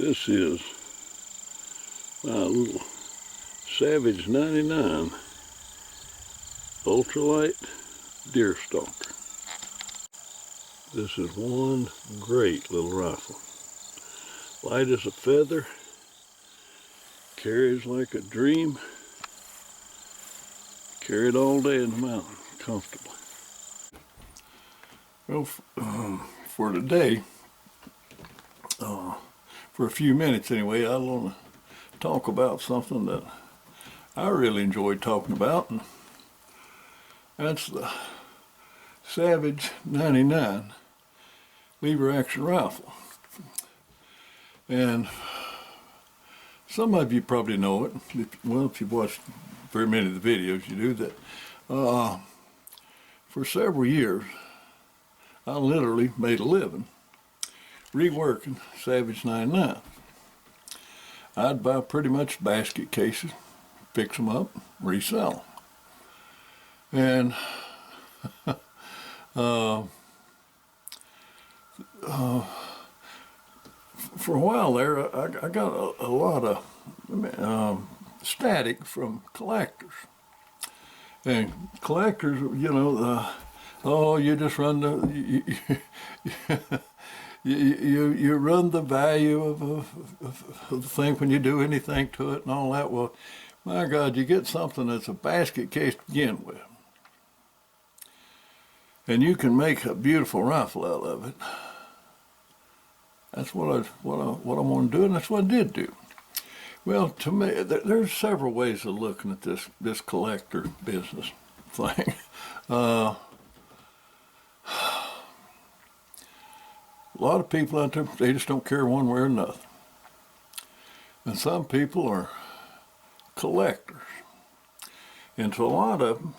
This is my little Savage 99 ultralight deer stalker. This is one great little rifle. Light as a feather, carries like a dream, carried all day in the mountain comfortably. Well, for today, for a few minutes anyway, I want to talk about something that I really enjoy talking about, and that's the Savage 99 lever action rifle. And some of you probably know it. If you've watched very many of the videos, you do that. For several years, I literally made a living reworking Savage 99. I'd buy pretty much basket cases, fix them up, resell them. And for a while there, I got a lot of static from collectors. And collectors, you just run the, you run the value of the thing when you do anything to it and all that. Well, my God, you get something that's a basket case to begin with, and you can make a beautiful rifle out of it. That's what I want to do, and that's what I did do. Well, to me, there's several ways of looking at this collector business thing. A lot of people out there, they just don't care one way or another. And some people are collectors. And to a lot of them,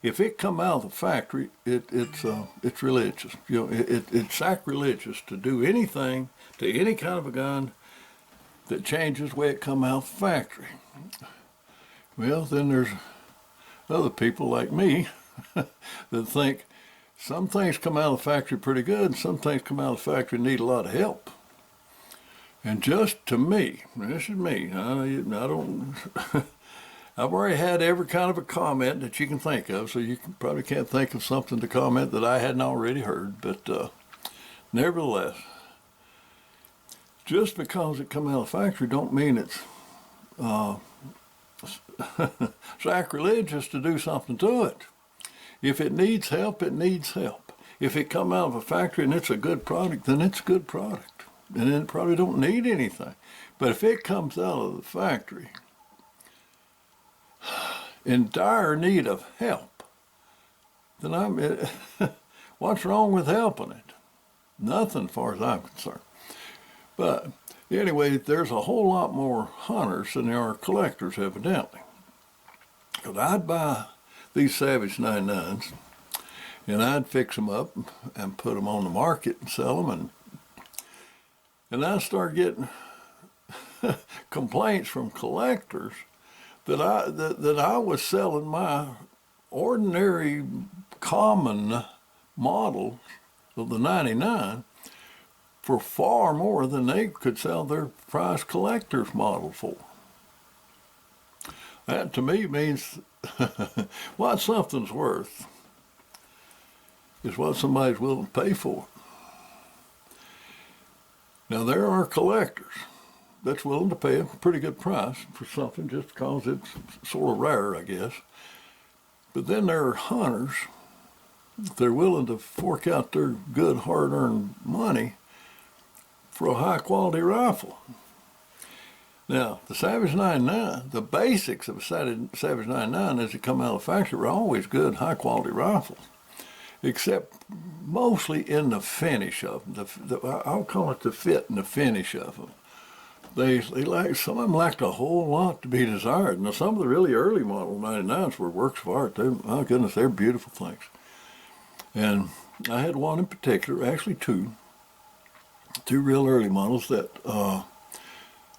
if it come out of the factory, it's religious. It's sacrilegious to do anything to any kind of a gun that changes the way it come out of the factory. Well, then there's other people like me that think some things come out of the factory pretty good, and some things come out of the factory and need a lot of help. And just to me, this is me, I don't, I've already had every kind of a comment that you can think of, so you probably can't think of something to comment that I hadn't already heard, but nevertheless, just because it come out of the factory don't mean it's sacrilegious to do something to it. If it needs help, it needs help. If it come out of a factory and it's a good product, then it's a good product. And it probably don't need anything. But if it comes out of the factory in dire need of help, then what's wrong with helping it? Nothing as far as I'm concerned. But anyway, there's a whole lot more hunters than there are collectors, evidently. Because I'd buy these Savage 99s, and I'd fix them up and put them on the market and sell them, and I started getting complaints from collectors that I was selling my ordinary common model of the 99 for far more than they could sell their prize collector's model for. That to me means what something's worth is what somebody's willing to pay for it. Now there are collectors that's willing to pay a pretty good price for something just because it's sort of rare, I guess. But then there are hunters, they're willing to fork out their good hard-earned money for a high-quality rifle. Now, the Savage 99, the basics of a Savage 99 as it come out of the factory were always good, high-quality rifles, except mostly in the finish of them. I'll call it the fit and the finish of them. They some of them lacked a whole lot to be desired. Now, some of the really early model 99s were works of art. My goodness, they're beautiful things. And I had one in particular, actually two real early models that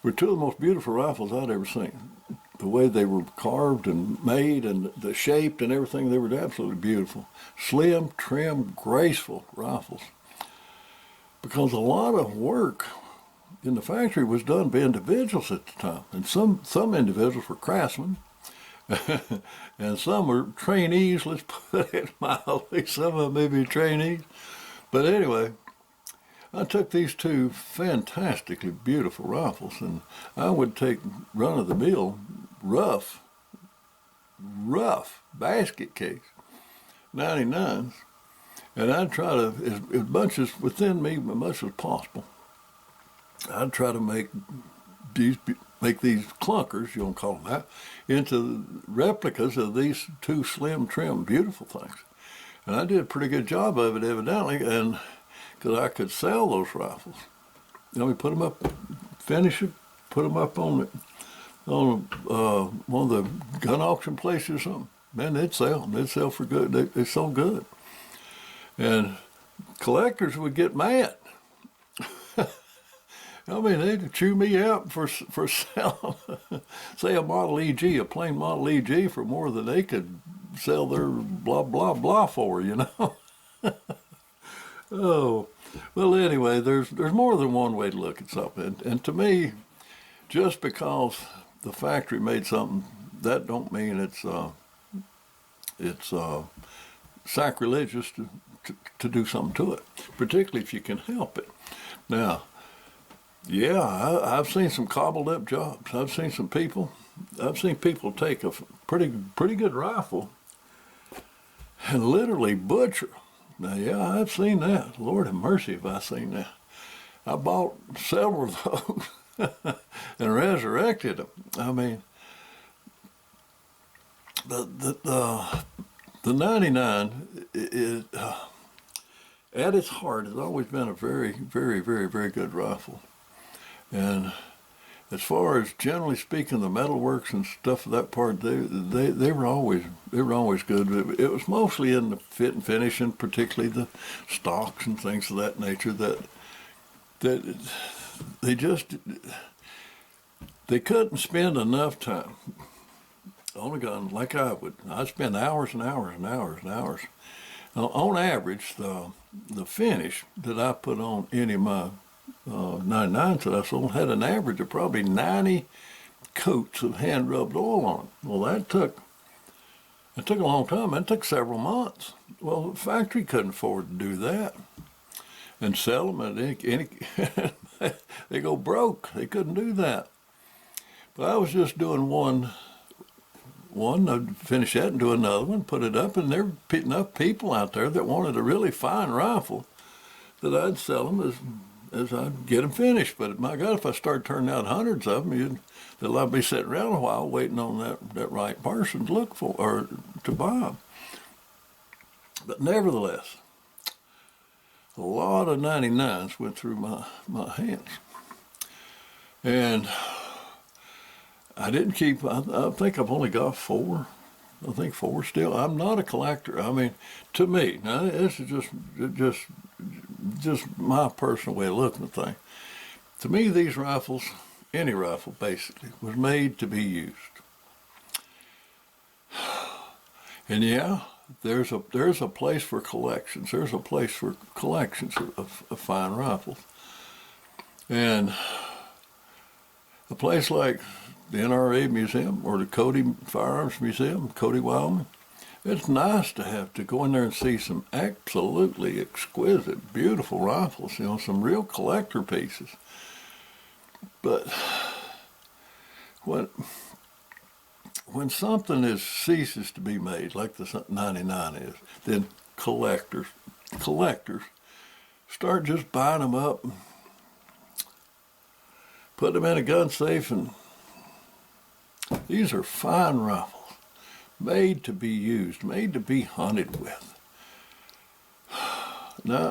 were two of the most beautiful rifles I'd ever seen. The way they were carved and made and the shape and everything, they were absolutely beautiful. Slim, trim, graceful rifles. Because a lot of work in the factory was done by individuals at the time. And some individuals were craftsmen, and some were trainees, let's put it mildly. Some of them may be trainees. But anyway, I took these two fantastically beautiful rifles, and I would take run-of-the-mill, rough basket case 99s, and I'd try to, as much as within me, as much as possible, I'd try to make these clunkers, you want to call them that, into replicas of these two slim, trim, beautiful things. And I did a pretty good job of it, evidently, and because I could sell those rifles. Put them up, finish it, put them up on one of the gun auction places or something. Man, they'd sell for good. They sold good. And collectors would get mad. They'd chew me out for selling, say, a Model EG, a plain Model EG, for more than they could sell their blah, blah, blah for, Oh, well, anyway, there's more than one way to look at something. And to me, just because the factory made something, that don't mean it's sacrilegious to do something to it, particularly if you can help it. Now, yeah, I've seen some cobbled up jobs. I've seen people take a pretty good rifle and literally butcher. Now, yeah, I've seen that. Lord have mercy if I've seen that. I bought several of those and resurrected them. The 99 is, at its heart, has always been a very, very, very, very good rifle. And as far as generally speaking, the metalworks and stuff of that part, they were always good. It was mostly in the fit and finish, and particularly the stocks and things of that nature that they couldn't spend enough time on a gun like I would. I'd spend hours and hours and hours and hours. On average, the finish that I put on any of my 99s that I sold had an average of probably 90 coats of hand-rubbed oil on it. Well, that took a long time. That took several months. Well, the factory couldn't afford to do that and sell them at any they go broke. They couldn't do that. But I was just doing one, I'd finish that and do another one, put it up, and there were enough people out there that wanted a really fine rifle that I'd sell them as I'd get them finished. But my God, if I started turning out hundreds of them, I'd be sitting around a while waiting on that right person to look for or to buy them. But nevertheless, a lot of 99s went through my hands. And I didn't keep, I think I've only got 4. I think 4 still. I'm not a collector. To me, now this is just my personal way of looking at things. To me, these rifles, any rifle basically, was made to be used. And yeah, there's a place for collections. There's a place for collections of fine rifles. And a place like the NRA Museum or the Cody Firearms Museum, Cody, Wyoming, it's nice to go in there and see some absolutely exquisite, beautiful rifles, some real collector pieces. But when something ceases to be made, like the 99 is, then collectors start just buying them up, and put them in a gun safe, and these are fine rifles, made to be used, made to be hunted with. Now,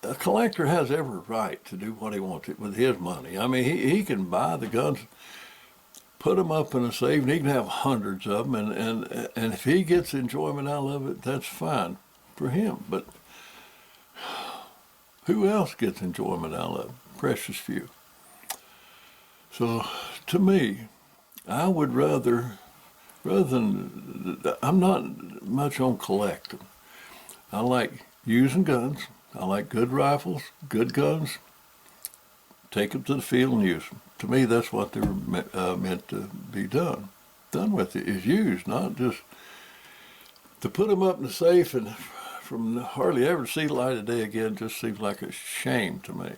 a collector has every right to do what he wants with his money. He can buy the guns, put them up in a safe, and he can have hundreds of them, and if he gets enjoyment out of it, that's fine for him. But who else gets enjoyment out of it? Precious few. So, to me, I would rather than, I'm not much on collecting. I like using guns. I like good rifles, good guns, take them to the field and use them. To me, that's what they were meant to be done with, it is used, not just to put them up in the safe and from hardly ever see the light of day again. Just seems like a shame to me.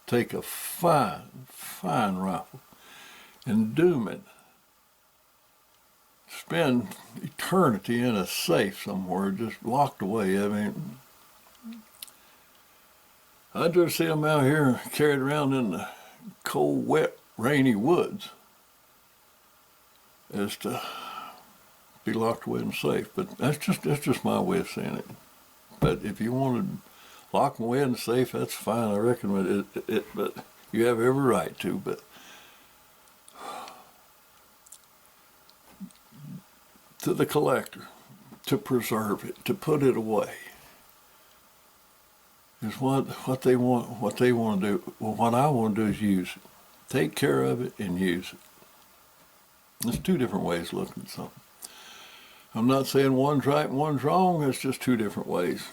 Take a fine rifle and doom it. Spend eternity in a safe somewhere, just locked away. I mean, I'd just see them out here carried around in the cold, wet, rainy woods as to be locked away and safe. But that's just my way of saying it. But if you want to lock them away in the safe, that's fine. I reckon but you have every right to. But to the collector, to preserve it, to put it away, is what they want. What they want to do. Well, what I want to do is use it, take care of it, and use it. There's two different ways of looking at something. I'm not saying one's right and one's wrong. It's just two different ways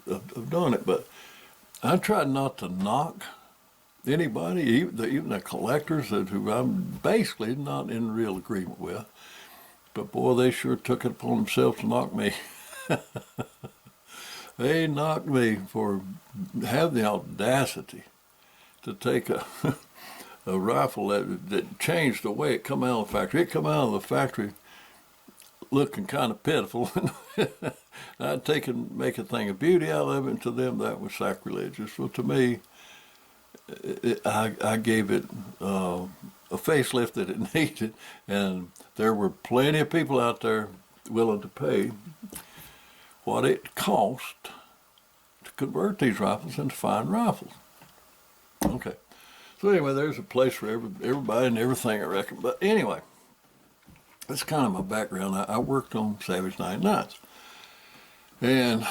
of doing it. But I try not to knock anybody, even the collectors who I'm basically not in real agreement with. But boy, they sure took it upon themselves to knock me. They knocked me for having the audacity to take a rifle that changed the way it come out of the factory. It come out of the factory looking kind of pitiful. I'd take and make a thing of beauty out of it, and to them that was sacrilegious. Well, to me, I gave it a facelift that it needed, and there were plenty of people out there willing to pay what it cost to convert these rifles into fine rifles. Okay. So anyway, there's a place for everybody and everything, I reckon. But anyway, that's kind of my background. I worked on Savage 99s. And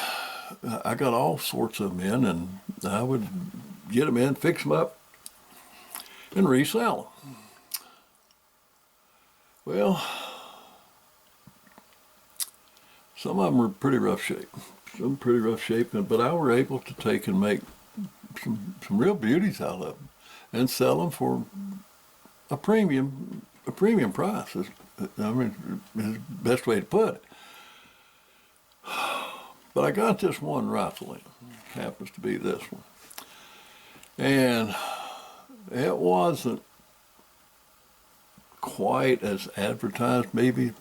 I got all sorts of them in, and I would get them in, fix them up, and resell them. Well, some of them were pretty rough shape. But I were able to take and make some real beauties out of them and sell them for a premium price. I mean, is the best way to put it. But I got this one rifle in. Happens to be this one. And it wasn't quite as advertised. Maybe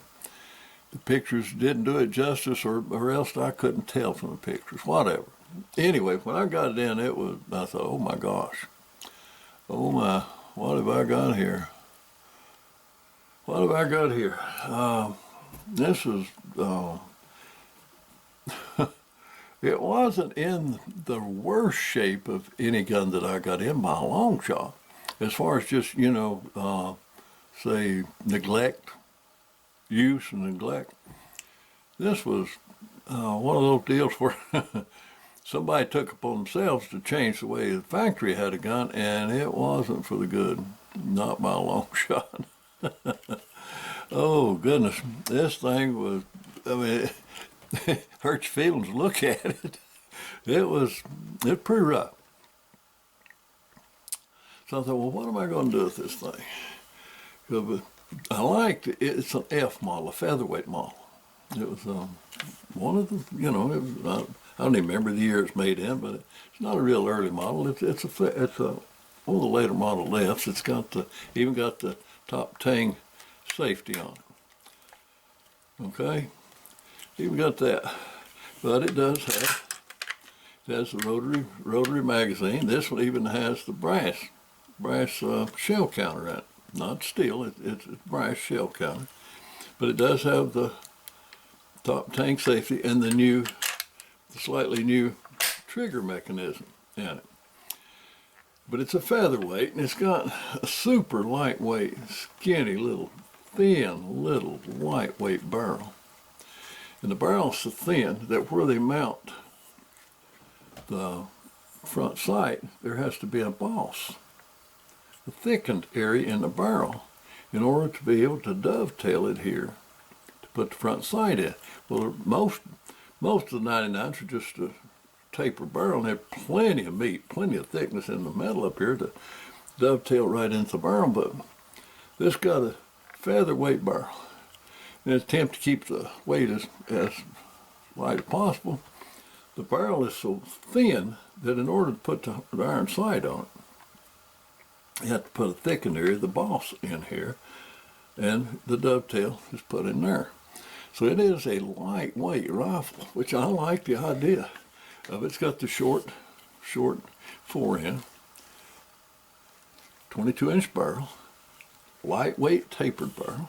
the pictures didn't do it justice, or else I couldn't tell from the pictures, whatever. Anyway, when I got it in, I thought, oh my gosh. Oh my, what have I got here? What have I got here? This is, it wasn't in the worst shape of any gun that I got in by a long shot. As far as just, say, use and neglect. This was one of those deals where somebody took upon themselves to change the way the factory had a gun, and it wasn't for the good, not by a long shot. Oh, goodness. This thing was, I mean, it hurt your feelings to look at it. It was pretty rough. So I thought, well, what am I going to do with this thing? I liked it. It's an F model, a featherweight model. It was one of the, I don't even remember the year it's made in, but it's not a real early model. It's one of the later model lefts. It's even got the top tang safety on it. Okay, even got that, but it has the rotary magazine. This one even has the brass shell counter in it. Not steel, it's brass shell counter, but it does have the top tang safety and the slightly new trigger mechanism in it. But it's a featherweight, and it's got a super lightweight, skinny thin little lightweight barrel. And the barrel's so thin that where they mount the front sight, there has to be a boss, a thickened area in the barrel, in order to be able to dovetail it here to put the front sight in. Well, most of the 99s are just a tapered barrel, and there's plenty of meat, plenty of thickness in the metal up here to dovetail right into the barrel. But this got a featherweight barrel. In an attempt to keep the weight as light as possible, the barrel is so thin that in order to put the iron sight on it, you have to put a thickened area, the boss in here, and the dovetail is put in there. So it is a lightweight rifle, which I like the idea of. It's got the short fore-end, 22-inch barrel, lightweight tapered barrel.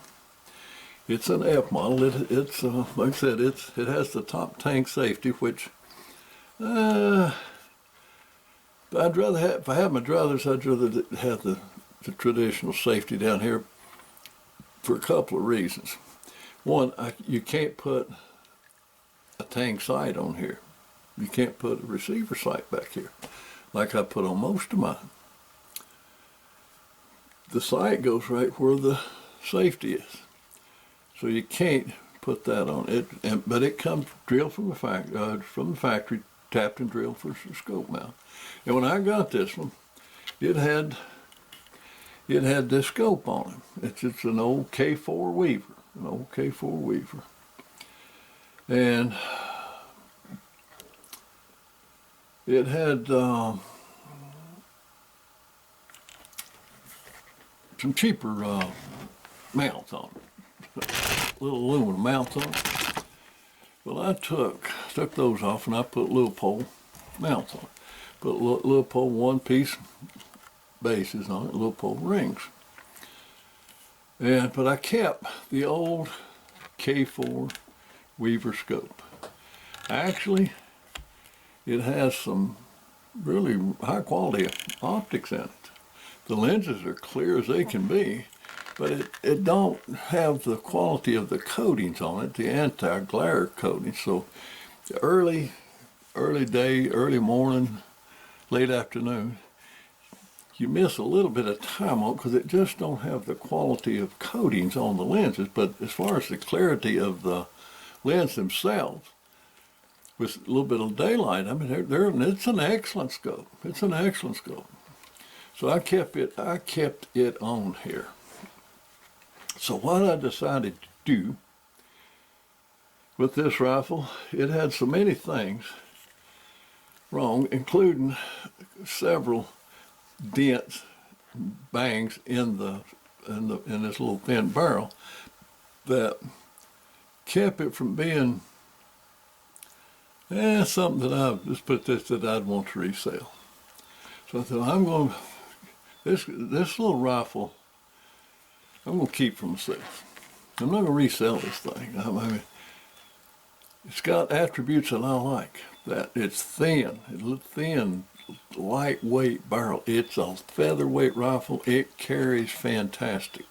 It's an F model. It's like I said, it has the top tank safety, which I'd rather have. If I had my druthers, I'd rather have the traditional safety down here for a couple of reasons. One, you can't put a tank sight on here. You can't put a receiver sight back here, like I put on most of mine. The sight goes right where the safety is. So you can't put that on it, but it comes drilled from the factory, tapped and drilled for scope mount. And when I got this one, it had this scope on it. It's an old K4 Weaver, and it had some cheaper mounts on it. Little aluminum mounts on it. Well, I took those off and I put Leupold mounts on it. Put Leupold one-piece bases on it, Leupold rings. But I kept the old K4 Weaver scope. Actually, it has some really high quality optics in it. The lenses are clear as they can be, but it don't have the quality of the coatings on it, the anti-glare coating. So early day, early morning, late afternoon, you miss a little bit of time on it because it just don't have the quality of coatings on the lenses. But as far as the clarity of the lens themselves, with a little bit of daylight, I mean, it's an excellent scope. It's an excellent scope. So I kept it on here. So what I decided to do with this rifle, it had so many things wrong, including several dents, bangs in this little thin barrel that kept it from being something that I'd want to resell. So I thought, this little rifle, I'm going to keep for myself. I'm not going to resell this thing. I mean, it's got attributes that I like. That it's thin, lightweight barrel. It's a featherweight rifle. It carries fantastic.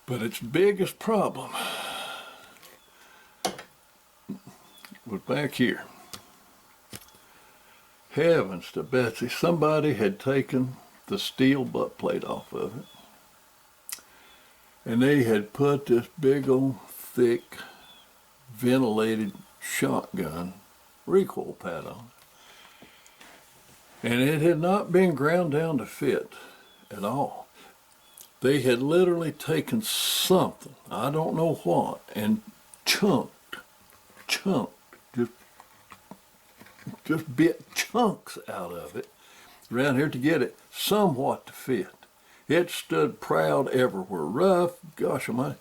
But its biggest problem was back here. Heavens to Betsy, somebody had taken the steel butt plate off of it, and they had put this big old thick ventilated shotgun recoil pad on it. And it had not been ground down to fit at all. They had literally taken something, I don't know what, and chunked, just bit chunks out of it around here to get it somewhat to fit. It stood proud everywhere. Rough, gosh almighty.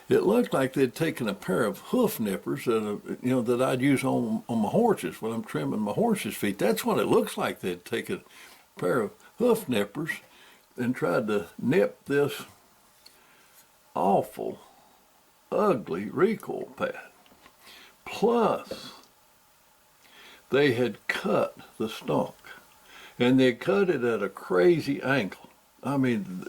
It looked like they'd taken a pair of hoof nippers that I'd use on my horses when I'm trimming my horses' feet. That's what it looks like. They'd taken a pair of hoof nippers and tried to nip this awful, ugly recoil pad. Plus, they had cut the stock, and they cut it at a crazy angle. I mean,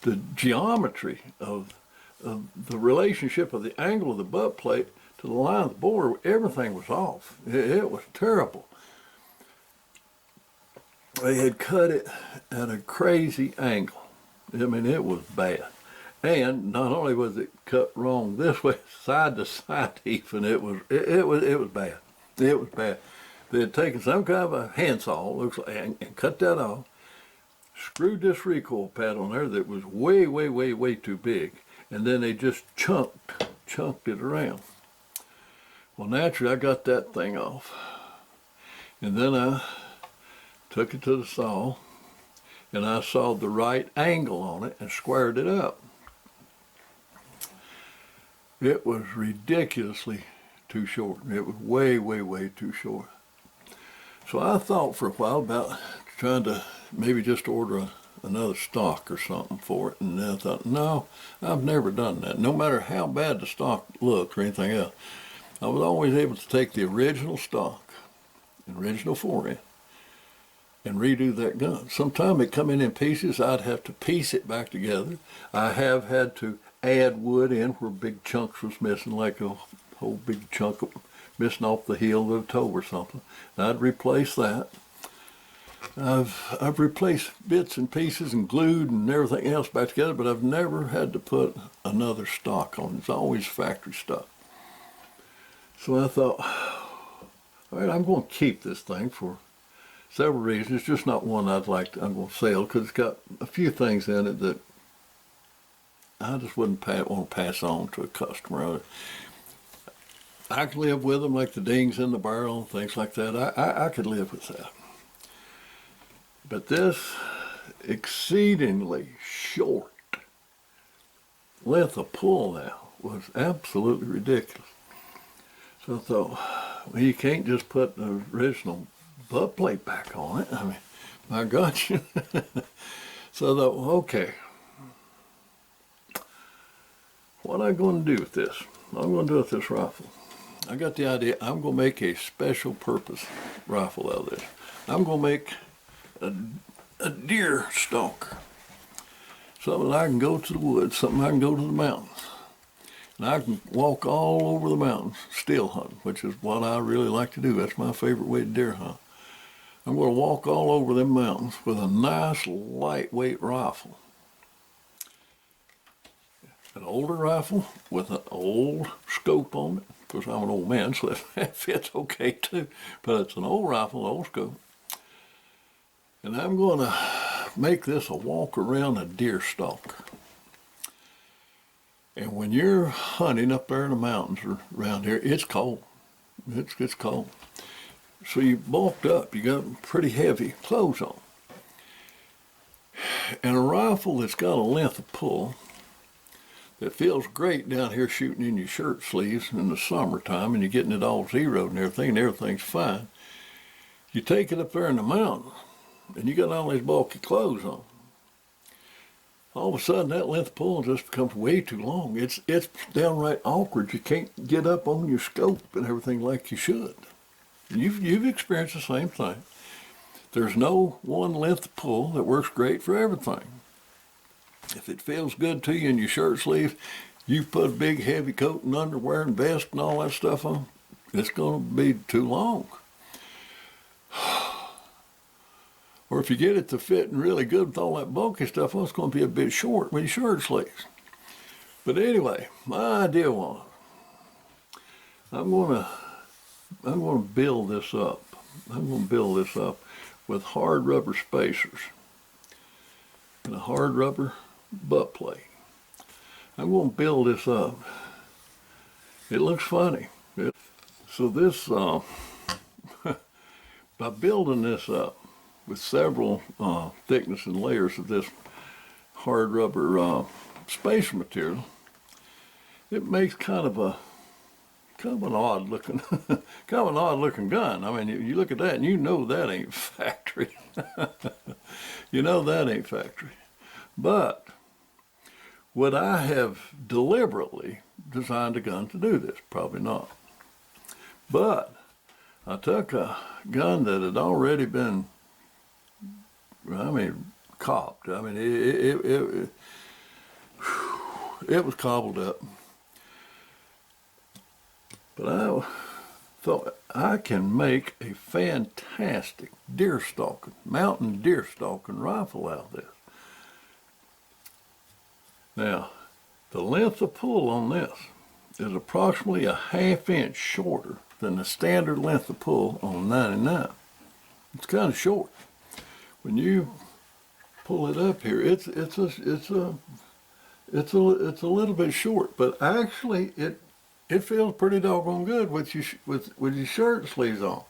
the geometry of the relationship of the angle of the butt plate to the line of the bore, everything was off. It was terrible. They had cut it at a crazy angle. I mean, it was bad. And not only was it cut wrong this way, side to side even, it was bad. It was bad. They had taken some kind of a handsaw, looks like, and cut that off, screwed this recoil pad on there that was way, way, way, way too big, and then they just chunked it around. Well, naturally, I got that thing off, and then I took it to the saw, and I sawed the right angle on it and squared it up. It was ridiculously too short. It was way, way, way too short. So I thought for a while about trying to maybe just order another stock or something for it. And then I thought, no, I've never done that. No matter how bad the stock looked or anything else, I was always able to take the original stock, the original forend, and redo that gun. Sometimes it come in pieces. I'd have to piece it back together. I have had to add wood in where big chunks was missing, like a whole big chunk missing off the heel of the toe or something. And I'd replace that. I've replaced bits and pieces and glued and everything else back together, but I've never had to put another stock on. It's always factory stock. So I thought, all right, I'm going to keep this thing for several reasons. It's just not one I'm going to sell, because it's got a few things in it that I just wouldn't want to pass on to a customer. I could live with them, like the dings in the barrel and things like that. I could live with that. But this exceedingly short length of pull now was absolutely ridiculous. So I thought, well, you can't just put the original butt plate back on it. I mean, my God. So I thought, well, okay, what am I going to do with this? What I'm going to do with this rifle? I got the idea. I'm going to make a special purpose rifle out of this. I'm going to make a deer stalker. Something I can go to the woods, something I can go to the mountains. And I can walk all over the mountains still hunting, which is what I really like to do. That's my favorite way to deer hunt. I'm going to walk all over them mountains with a nice lightweight rifle. An older rifle with an old scope on it. Of course, I'm an old man, so that fits okay too. But it's an old rifle, old scope. And I'm going to make this a walk around a deer stalker. And when you're hunting up there in the mountains or around here, it's cold. It's cold. So you bulked up, you got pretty heavy clothes on. And a rifle that's got a length of pull that feels great down here shooting in your shirt sleeves in the summertime, and you're getting it all zeroed and everything's fine. You take it up there in the mountains, and you got all these bulky clothes on. All of a sudden, that length of pull just becomes way too long. It's downright awkward. You can't get up on your scope and everything like you should. You've experienced the same thing. There's no one length of pull that works great for everything. If it feels good to you in your shirt sleeve, you put a big heavy coat and underwear and vest and all that stuff on, it's going to be too long. Or if you get it to fit and really good with all that bulky stuff on, it's going to be a bit short with your shirt sleeves. But anyway, my idea was, I'm going to build this up. I'm going to build this up with hard rubber spacers and a hard rubber butt plate. I'm going to build this up. It looks funny. So this, by building this up with several thickness and layers of this hard rubber spacer material, it makes kind of an odd looking gun. I mean, you look at that and you know that ain't factory. You know that ain't factory. But would I have deliberately designed a gun to do this? Probably not. But I took a gun that had already been, copped. I mean, it was cobbled up. But I thought I can make a fantastic mountain deer stalking rifle out of this. Now, The length of pull on this is approximately a ½ inch shorter than the standard length of pull on 99. It's kind of short. When you pull it up here, it's a little bit short, but actually it feels pretty doggone good with your shirt sleeves on.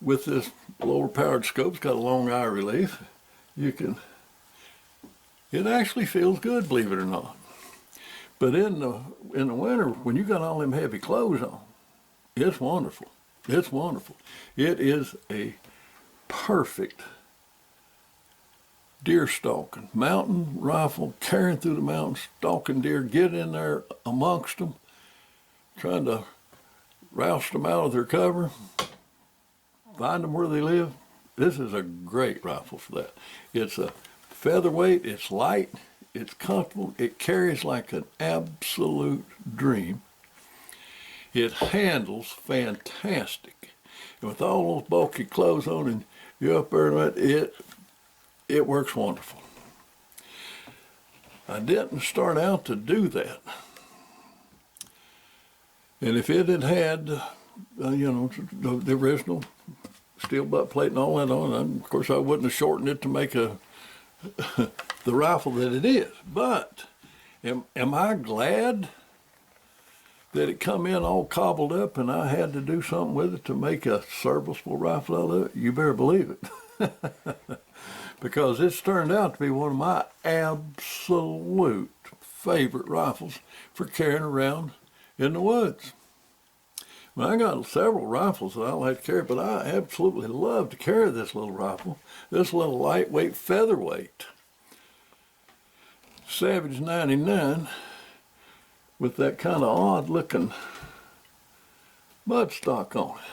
With this lower powered scope, it's got a long eye relief. It actually feels good, believe it or not. But in the winter, when you got all them heavy clothes on, it's wonderful. It's wonderful. It is a perfect deer stalking, mountain rifle, carrying through the mountains, stalking deer, get in there amongst them, trying to roust them out of their cover, find them where they live. This is a great rifle for that. It's a featherweight, it's light, it's comfortable, it carries like an absolute dream. It handles fantastic. And with all those bulky clothes on and you're up there, it works wonderful. I didn't start out to do that. And if it had the original steel butt plate and all that on, of course I wouldn't have shortened it to make the rifle that it is. But am I glad that it come in all cobbled up and I had to do something with it to make a serviceable rifle out of it? You better believe it. Because it's turned out to be one of my absolute favorite rifles for carrying around in the woods. Well, I got several rifles that I like to carry, but I absolutely love to carry this little rifle, this little lightweight featherweight Savage 99 with that kind of odd looking buttstock on it.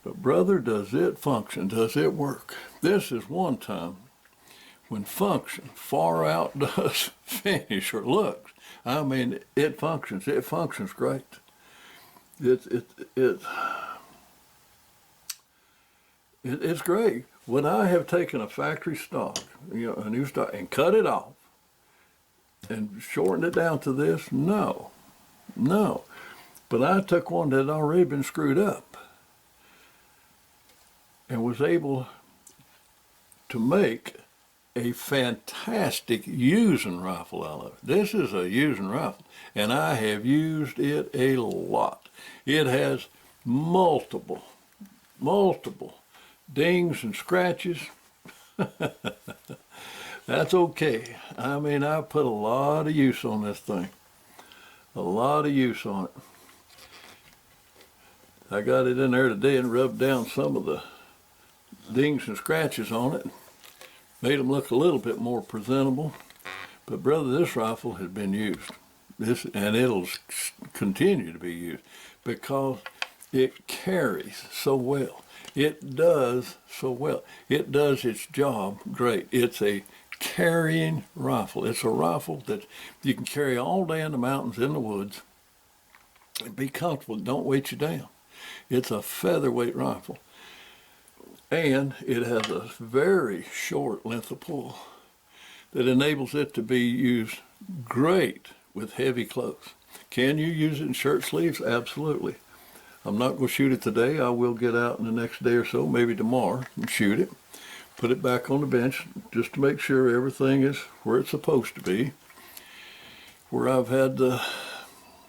But brother, does it function, does it work? This is one time when function far outdoes finish or looks. I mean, it functions great. It's great. Would I have taken a factory stock, a new stock, and cut it off and shortened it down to this? No. But I took one that had already been screwed up and was able to make a fantastic using rifle out of it. This is a using rifle, and I have used it a lot. It has multiple dings and scratches. That's okay. I mean, I put a lot of use on this thing. A lot of use on it. I got it in there today and rubbed down some of the dings and scratches on it. Made them look a little bit more presentable. But brother, this rifle has been used. And it'll continue to be used because it carries so well. It does so well. It does its job great. It's a carrying rifle. It's a rifle that you can carry all day in the mountains, in the woods, and be comfortable. Don't weight you down. It's a featherweight rifle. And it has a very short length of pull that enables it to be used great with heavy clothes. Can you use it in shirt sleeves? Absolutely. I'm not going to shoot it today. I will get out in the next day or so, maybe tomorrow, and shoot it. Put it back on the bench just to make sure everything is where it's supposed to be. Where I've had the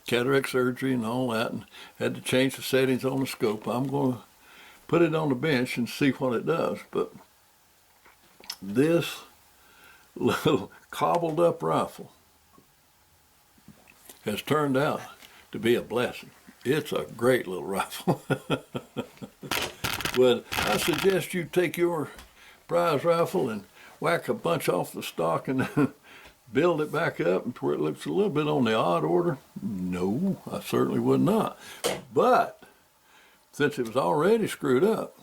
cataract surgery and all that and had to change the settings on the scope. I'm going to put it on the bench and see what it does. But this little cobbled up rifle has turned out to be a blessing. It's a great little rifle. But I suggest you take your prize rifle and whack a bunch off the stock and build it back up to where it looks a little bit on the odd order. No, I certainly would not. But since it was already screwed up,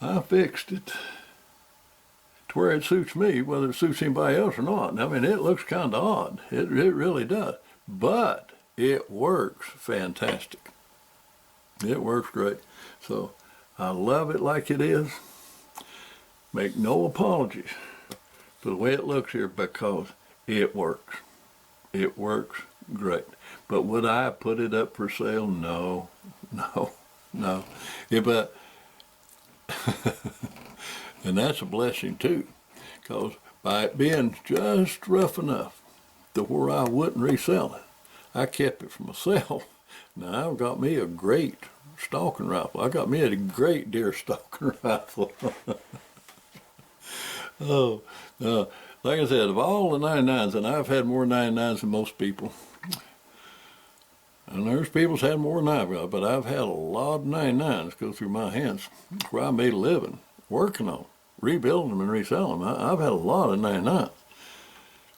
I fixed it to where it suits me, whether it suits anybody else or not. I mean, it looks kind of odd. It really does. But it works fantastic. It works great. So I love it like it is. Make no apologies the way it looks here because it works. It works great. But would I put it up for sale? No, no, no. Yeah, but, and that's a blessing too, because by it being just rough enough to where I wouldn't resell it, I kept it for myself. Now I've got me a great stalking rifle. I got me a great deer stalking rifle. Oh, like I said, of all the 99s, and I've had more 99s than most people, and there's people's had more than I've got, but I've had a lot of 99s go through my hands where I made a living working on them, rebuilding them and reselling them. I've had a lot of 99s.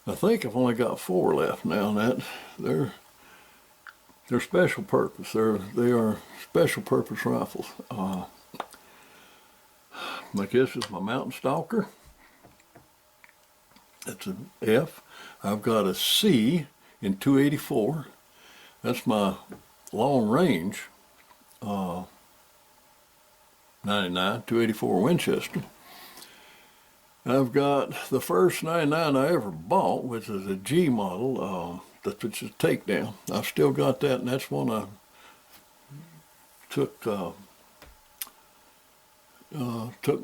I think I've only got 4 left now, and they're special purpose. They are special purpose rifles. Like this is my Mountain Stalker. That's an F. I've got a C in 284. That's my long range 99, 284 Winchester. I've got the first 99 I ever bought, which is a G model, which is a takedown. I've still got that, and that's one I took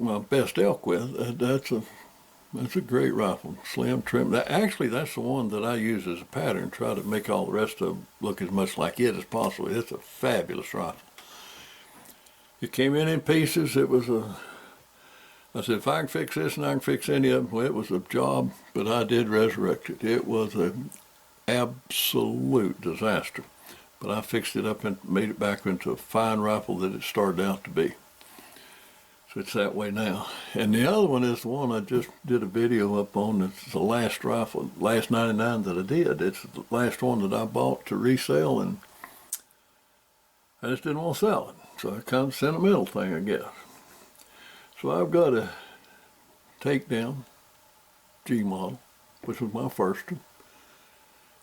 my best elk with. That's a great rifle, slim, trim. Actually, that's the one that I use as a pattern, try to make all the rest of them look as much like it as possible. It's a fabulous rifle. It came in pieces. I said, if I can fix this and I can fix any of them, well, it was a job, but I did resurrect it. It was an absolute disaster. But I fixed it up and made it back into a fine rifle that it started out to be. So it's that way now. And the other one is the one I just did a video up on. It's the last rifle, last 99 that I did. It's the last one that I bought to resell, and I just didn't want to sell it. So it's kind of a sentimental thing, I guess. So I've got a takedown G model, which was my first one.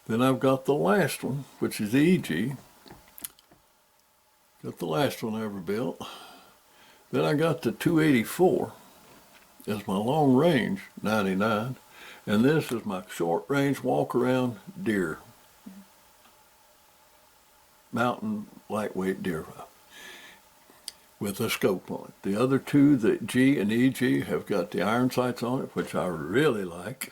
Then I've got the last one, which is the EG. Got the last one I ever built. Then I got the 284 as my long range 99, and this is my short range walk around deer, mountain lightweight deer rifle with a scope on it. The other two, the G and EG, have got the iron sights on it, which I really like.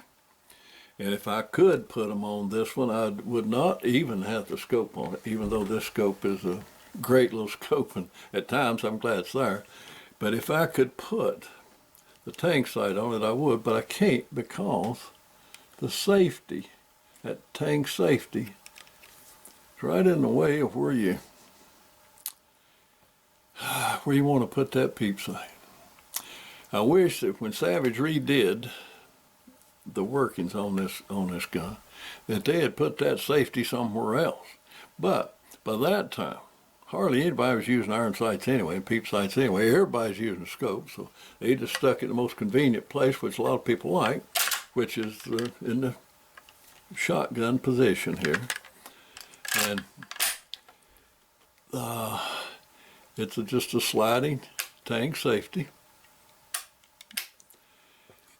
And if I could put them on this one, I would not even have the scope on it, even though this scope is a great little scope, and at times I'm glad it's there. But if I could put the tank sight on it, I would, but I can't because the safety, that tank safety, is right in the way of where you want to put that peep sight. I wish that when Savage redid the workings on this gun, that they had put that safety somewhere else. But by that time, hardly anybody was using iron sights anyway, peep sights anyway. Everybody's using a scope, so they just stuck it in the most convenient place, which a lot of people like, which is in the shotgun position here. And it's just a sliding tank safety.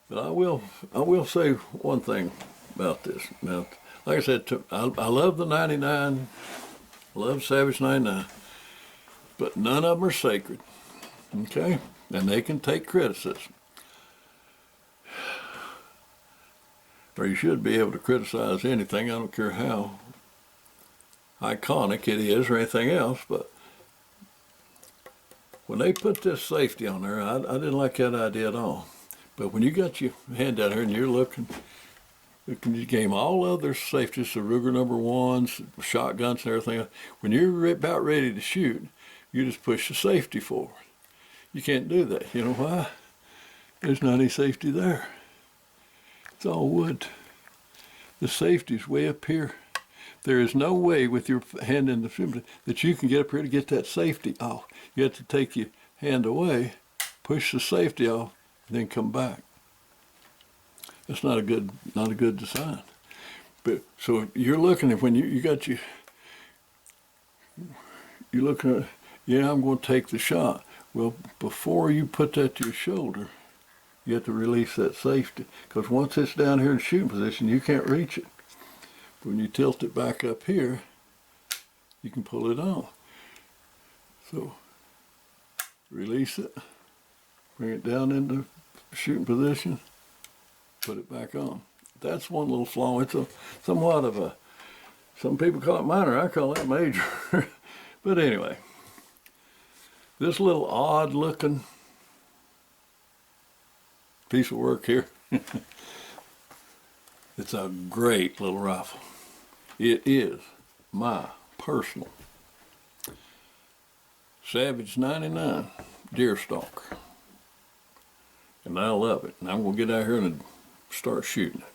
But I will say one thing about this. Now, like I said, I love the 99, I love Savage 99. But none of them are sacred, okay? And they can take criticism. Or you should be able to criticize anything, I don't care how iconic it is or anything else, but when they put this safety on there, I didn't like that idea at all. But when you got your hand out here and you're looking, you game all other safeties, the Ruger #1s, shotguns and everything, when you're about ready to shoot, you just push the safety forward. You can't do that. You know why? There's not any safety there. It's all wood. The safety's way up here. There is no way with your hand in the film that you can get up here to get that safety off. You have to take your hand away, push the safety off, and then come back. That's not a good design. But so you're looking at when you got you're looking at, yeah, I'm going to take the shot. Well, before you put that to your shoulder, You have to release that safety, because once it's down here in shooting position, you can't reach it. When you tilt it back up here, you can pull it on. So release it, bring it down into shooting position, put it back on. That's one little flaw. It's somewhat of a, some people call it minor, I call it major. But anyway, this little odd looking piece of work here, it's a great little rifle. It is my personal Savage 99 deer stalker. And I love it. And I'm going to get out here and start shooting it.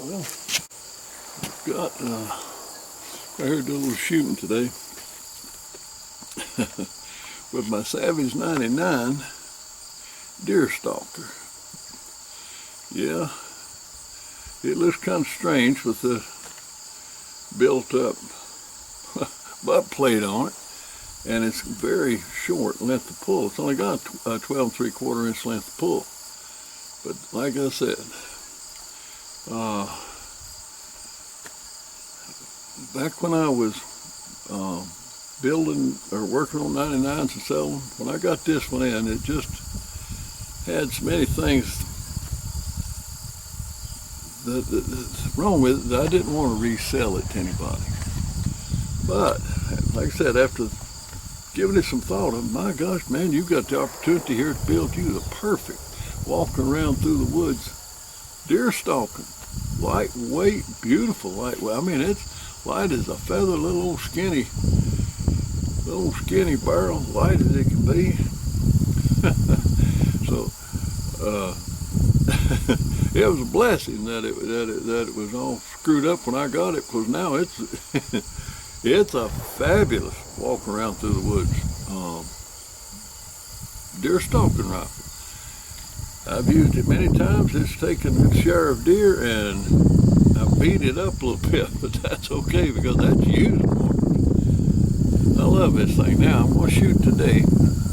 Well, got right here to do a little shooting today with my Savage 99 deer stalker. Yeah, it looks kind of strange with the built up butt plate on it, and it's very short length of pull. It's only got a 12 3/4 inch length of pull. But like I said, back when I was building or working on 99s and selling, when I got this one in, it just had so many things that's wrong with it that I didn't want to resell it to anybody. But like I said, after giving it some thought, my gosh, man, you got the opportunity here to build you the perfect walking around through the woods deer stalking. Lightweight, beautiful lightweight. I mean, it's light as a feather, little skinny barrel, light as it can be. So it was a blessing that it was all screwed up when I got it, because now it's it's a fabulous walk around through the woods deer stalking rifle. I've used it many times. It's taken its share of deer, and I beat it up a little bit, but that's okay because that's usable. I love this thing. Now I'm going to shoot today.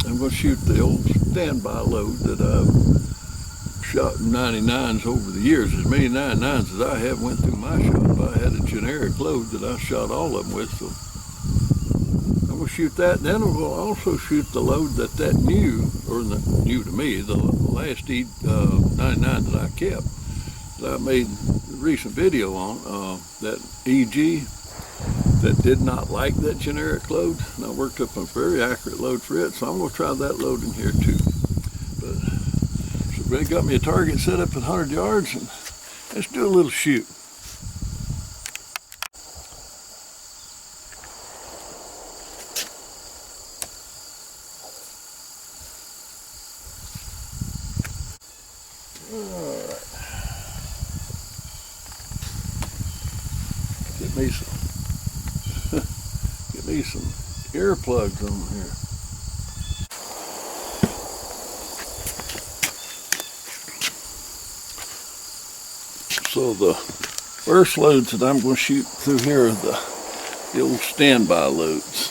I'm going to shoot the old standby load that I've shot 99s over the years. As many 99s as I have went through my shop. I had a generic load that I shot all of them with, so I'm going to shoot that. Then I'm going to also shoot the load that new, or new to me, the last 99 that I kept, that I made a recent video on, that EG that did not like that generic load, and I worked up a very accurate load for it, so I'm going to try that load in here too. But so they got me a target set up at 100 yards, and let's do a little shoot. Alright. Get me some earplugs on here. So the first loads that I'm going to shoot through here are the old standby loads.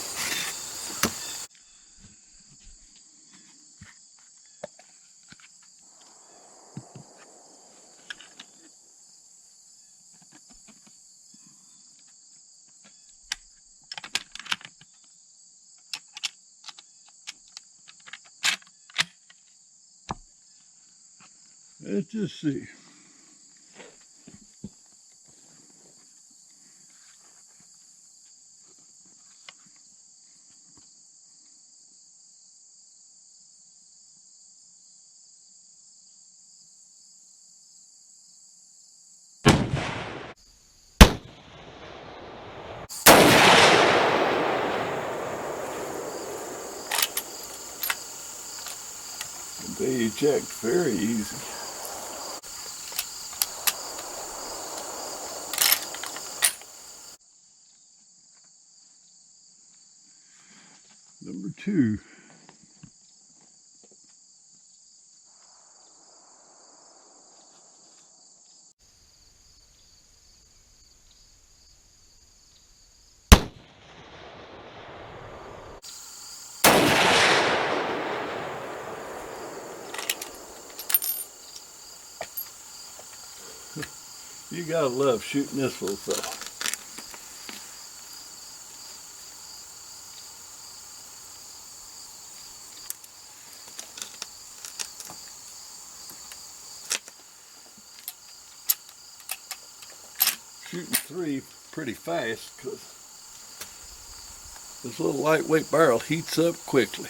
Let's just see. They eject very easy. Number 2. You gotta love shooting this little fella. Shooting 3 pretty fast because this little lightweight barrel heats up quickly.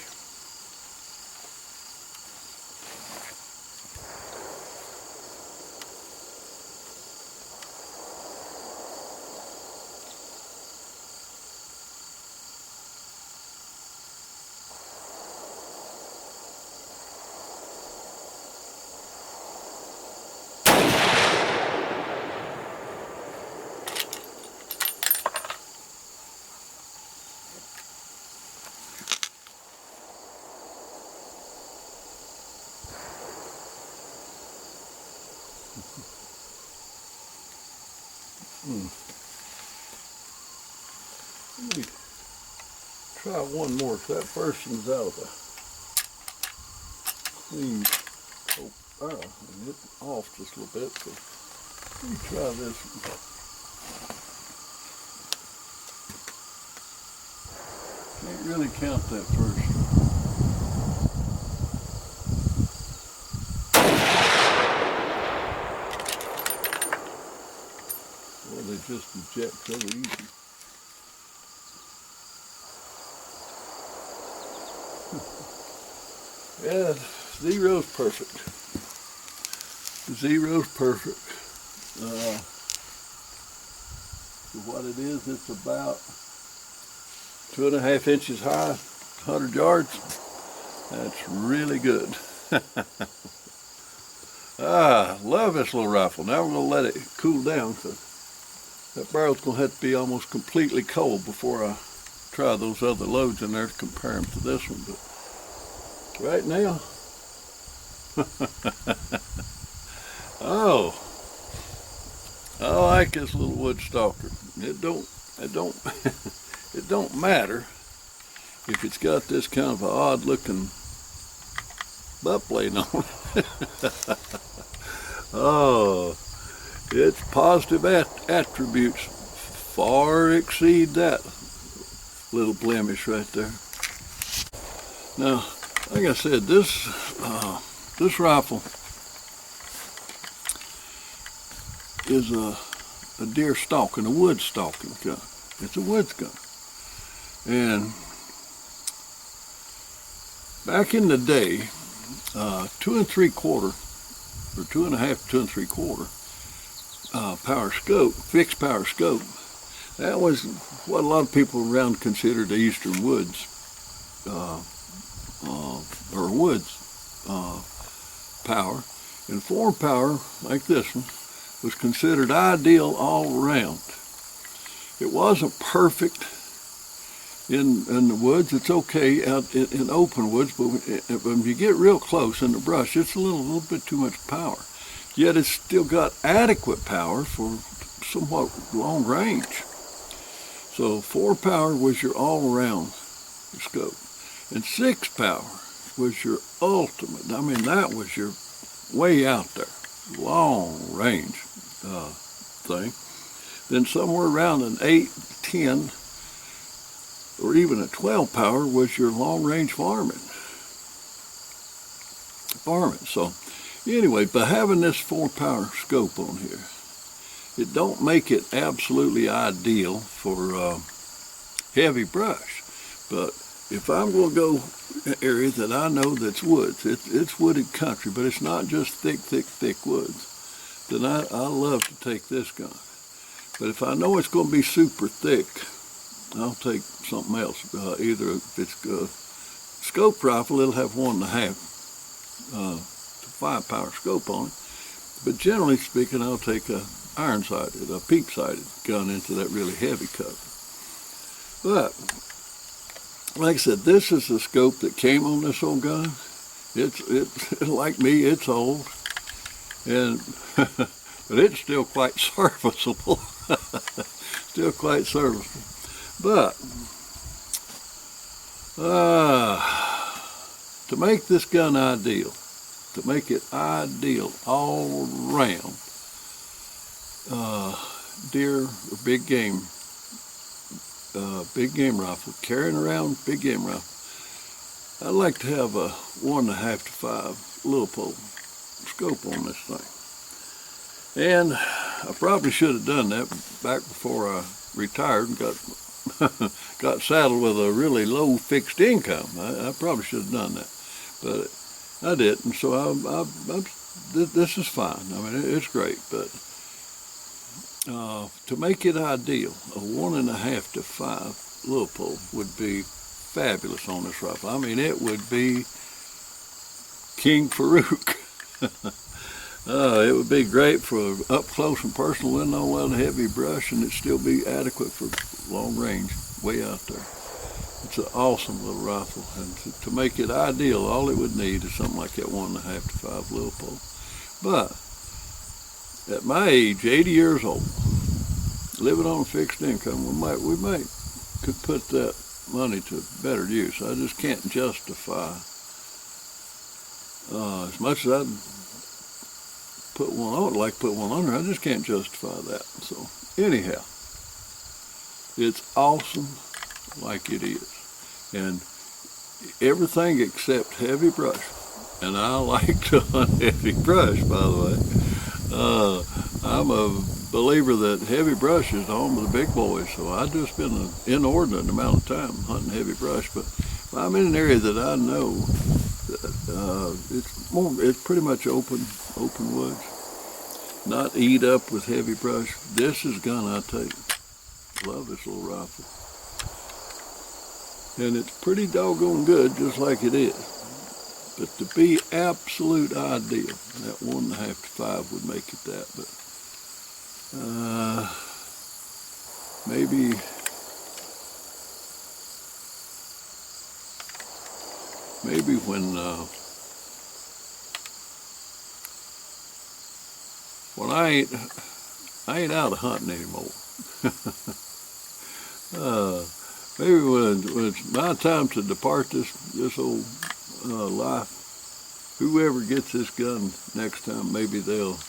Let me try one more. If that first one's out of the clean barrel, and hit off just a little bit. So let me try this one. Can't really count that first one. Well, they just eject so easy. Yeah, zero's perfect. Zero's perfect. For what it is, it's about 2.5 inches high, 100 yards. That's really good. Love this little rifle. Now we're going to let it cool down because that barrel's going to have to be almost completely cold before I try those other loads in there to compare them to this one. But right now, oh, I like this little wood stalker. It don't it don't matter if it's got this kind of an odd looking butt plate on it. Oh, its positive attributes far exceed that little blemish right there. Now, like I said, this rifle is a deer stalking, a wood stalking gun. It's a woods gun. And back in the day, 2 3/4 or 2.5 to 2 3/4 power scope, fixed power scope. That was what a lot of people around considered the eastern woods, or woods power. And foreign power, like this one, was considered ideal all around. It wasn't perfect in the woods. It's okay out in open woods, but when you get real close in the brush, it's a little bit too much power. Yet it's still got adequate power for somewhat long range. So 4 power was your all-around scope, and 6 power was your ultimate. I mean, that was your way out there, long range thing. Then somewhere around an 8, 10, or even a 12 power was your long range varmint. So anyway, by having this 4 power scope on here, it don't make it absolutely ideal for heavy brush. But if I'm going to go an area that I know that's woods, it's wooded country, but it's not just thick woods, then I love to take this gun. But if I know it's going to be super thick, I'll take something else. Either if it's a scope rifle, it'll have 1.5 to 5 power scope on it. But generally speaking, I'll take a iron-sighted, a peep-sighted gun into that really heavy cover. But like I said, this is the scope that came on this old gun. It's like me, it's old, and but it's still quite serviceable. Still quite serviceable. But to make this gun ideal, to make it ideal all around, deer or big game rifle, carrying around big game rifle, I'd like to have a 1.5 to 5 little pole scope on this thing. And I probably should have done that back before I retired and got saddled with a really low fixed income. I probably should have done that, but I didn't. So this is fine. I mean, it's great, but to make it ideal, a 1.5 to 5 little pole would be fabulous on this rifle. I mean, it would be King Farouk. It would be great for up close and personal with no well heavy brush, and it'd still be adequate for long range way out there. It's an awesome little rifle, and to make it ideal, all it would need is something like that 1.5 to 5 little pole. But at my age, 80 years old, living on a fixed income, we might could put that money to better use. I just can't justify, as much as I'd put one on, like put one on there, I just can't justify that. So anyhow, it's awesome like it is, and everything except heavy brush. And I like to hunt heavy brush, by the way. I'm a believer that heavy brush is the home of the big boys, so I do spend an inordinate amount of time hunting heavy brush. But I'm in an area that I know that it's pretty much open woods, not eat up with heavy brush. This is a gun I take. Love this little rifle, and it's pretty doggone good, just like it is. But to be absolute ideal, that 1.5 to 5 would make it that. But maybe when I ain't out of hunting anymore. Maybe when it's my time to depart this old life, whoever gets this gun next time, maybe they'll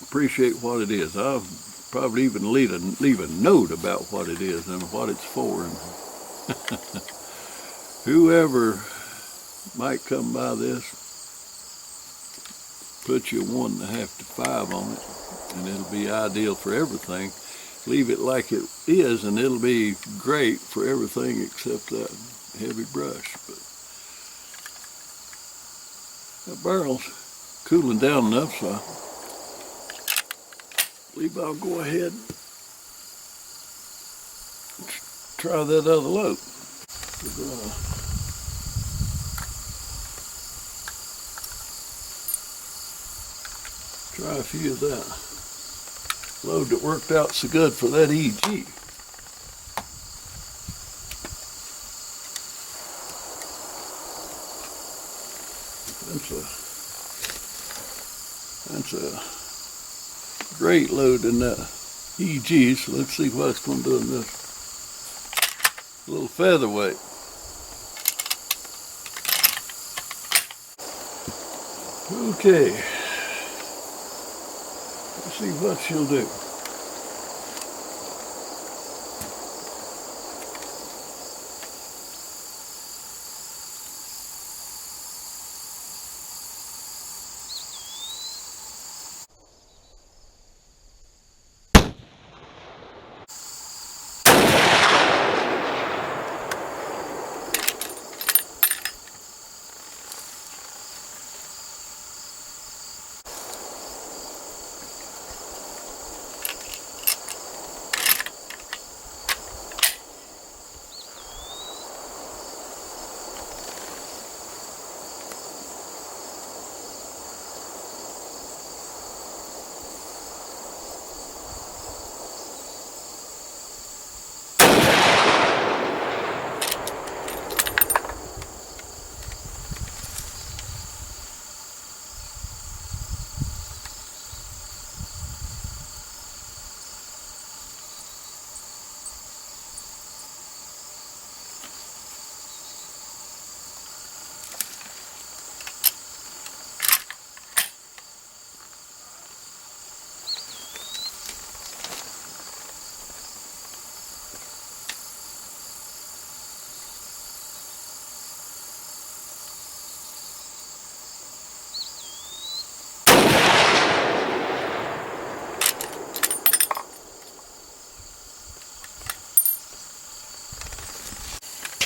appreciate what it is. I'll probably even leave a note about what it is and what it's for. And whoever might come by this, put you 1.5 to 5 on it, and it'll be ideal for everything. Leave it like it is, and it'll be great for everything except that heavy brush. But that barrel's cooling down enough, so I believe I'll go ahead and try that other load. Try a few of that load that worked out so good for that EG. That's a great load in that EG, so let's see what it's going to do in this little featherweight. Okay, let's see what she'll do.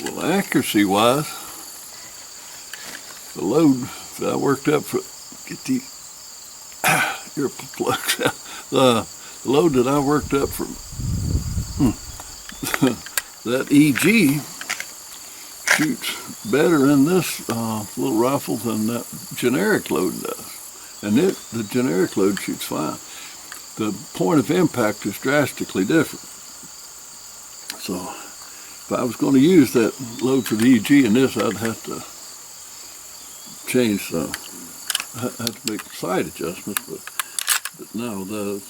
Well, accuracy-wise, the load that I worked up for, get the earplugs out, the load that I worked up for that EG shoots better in this little rifle than that generic load does. And the generic load shoots fine. The point of impact is drastically different. So if I was going to use that load for the EG in this, I'd have to change, I'd have to make sight adjustments, but no, the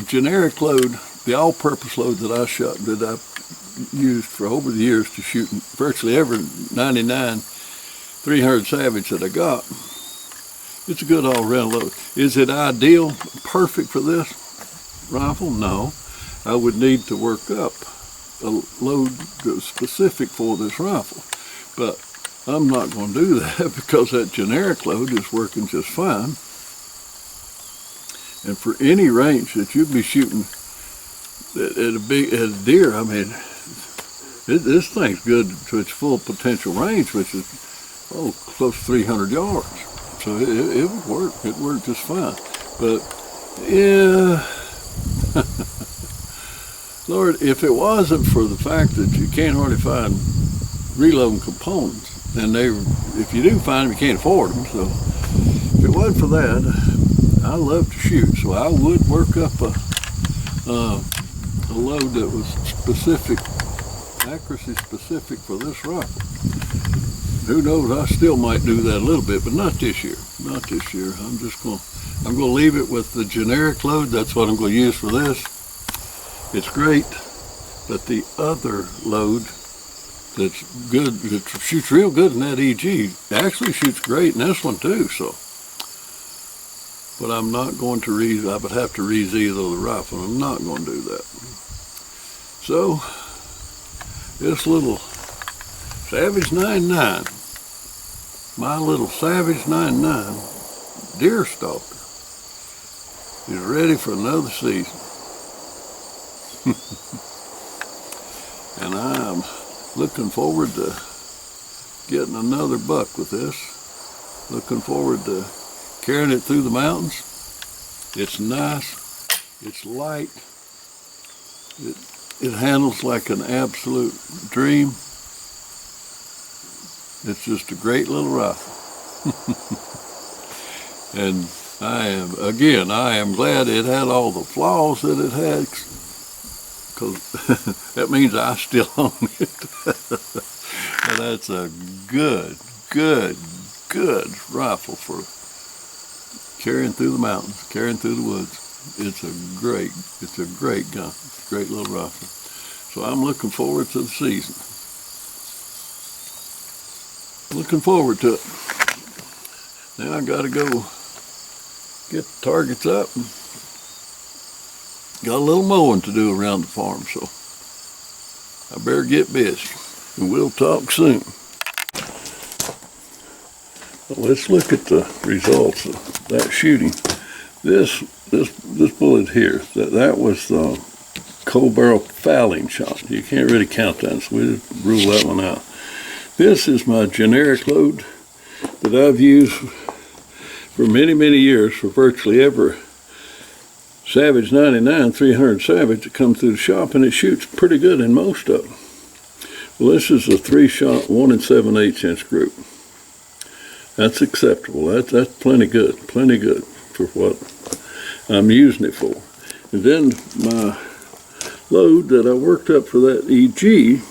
generic load, the all-purpose load that I shot, that I used for over the years to shoot virtually every 99 300 Savage that I got, it's a good all-around load. Is it ideal, perfect for this rifle? No. I would need to work up a load that's specific for this rifle. But I'm not going to do that because that generic load is working just fine. And for any range that you'd be shooting at a deer, I mean, this thing's good to its full potential range, which is, close to 300 yards. So it would work. It worked just fine. But, yeah, Lord, if it wasn't for the fact that you can't hardly find reloading components, and if you do find them, you can't afford them. So if it wasn't for that, I love to shoot. So I would work up a load that was specific, accuracy specific for this rifle. Who knows, I still might do that a little bit, but not this year. Not this year. I'm going to leave it with the generic load. That's what I'm going to use for this. It's great, but the other load that's good, that shoots real good in that EG, actually shoots great in this one too, so. But I'm not going to I would have to re-Z the rifle. I'm not going to do that. So, this little Savage 99, my little Savage 99 deer stalker is ready for another season. And I'm looking forward to getting another buck with this. Looking forward to carrying it through the mountains. It's nice, it's light, it handles like an absolute dream. It's just a great little rifle. And I am glad it had all the flaws that it had, because that means I still own it. And that's a good rifle for carrying through the mountains, carrying through the woods. It's a great gun. It's a great little rifle. So I'm looking forward to the season. Looking forward to it. Now I gotta go get the targets up. Got a little mowing to do around the farm, so I better get busy. And we'll talk soon. Well, let's look at the results of that shooting. This bullet here, that was the cold barrel fouling shot. You can't really count that, so we just rule that one out. This is my generic load that I've used for many, many years for virtually every Savage 99, 300 Savage that comes through the shop, and it shoots pretty good in most of them. Well, this is a 3-shot, 1 7/8 inch group. That's acceptable. That's plenty good for what I'm using it for. And then my load that I worked up for that EG,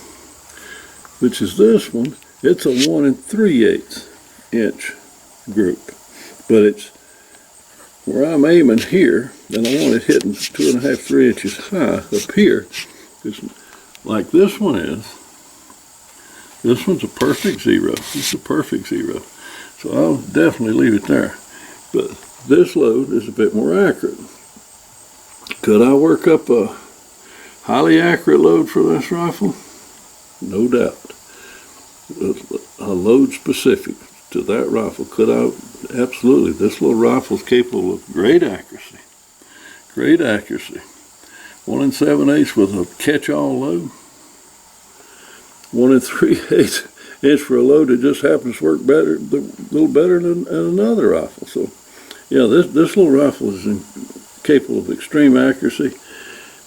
which is this one, it's a 1 3/8 inch group. But it's where I'm aiming here, and I want it hitting 2.5, 3 inches high up here. It's like this one is. This one's a perfect 0. It's a perfect 0. So I'll definitely leave it there. But this load is a bit more accurate. Could I work up a highly accurate load for this rifle? No doubt. A load specific to that rifle. Could I? Absolutely. This little rifle is capable of great accuracy. Great accuracy. 1 7/8 with a catch-all load. 1 3/8 inch for a load that just happens to work better, a little better than another rifle. So, yeah, this little rifle is capable of extreme accuracy,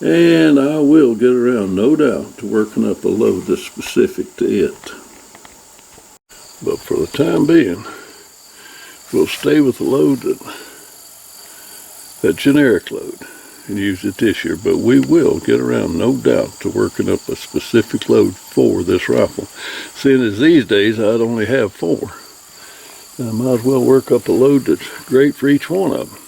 and I will get around, no doubt, to working up a load that's specific to it. But for the time being, we'll stay with the load that generic load and use it this year. But we will get around, no doubt, to working up a specific load for this rifle. Seeing as these days I'd only have 4, I might as well work up a load that's great for each one of them.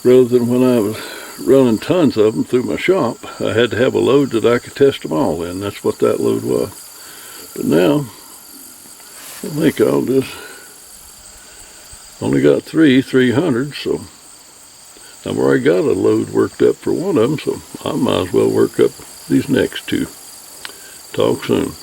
Rather than when I was running tons of them through my shop, I had to have a load that I could test them all in. That's what that load was. But now, I think I'll just, only got 300, so I've already got a load worked up for one of them, so I might as well work up these next 2. Talk soon.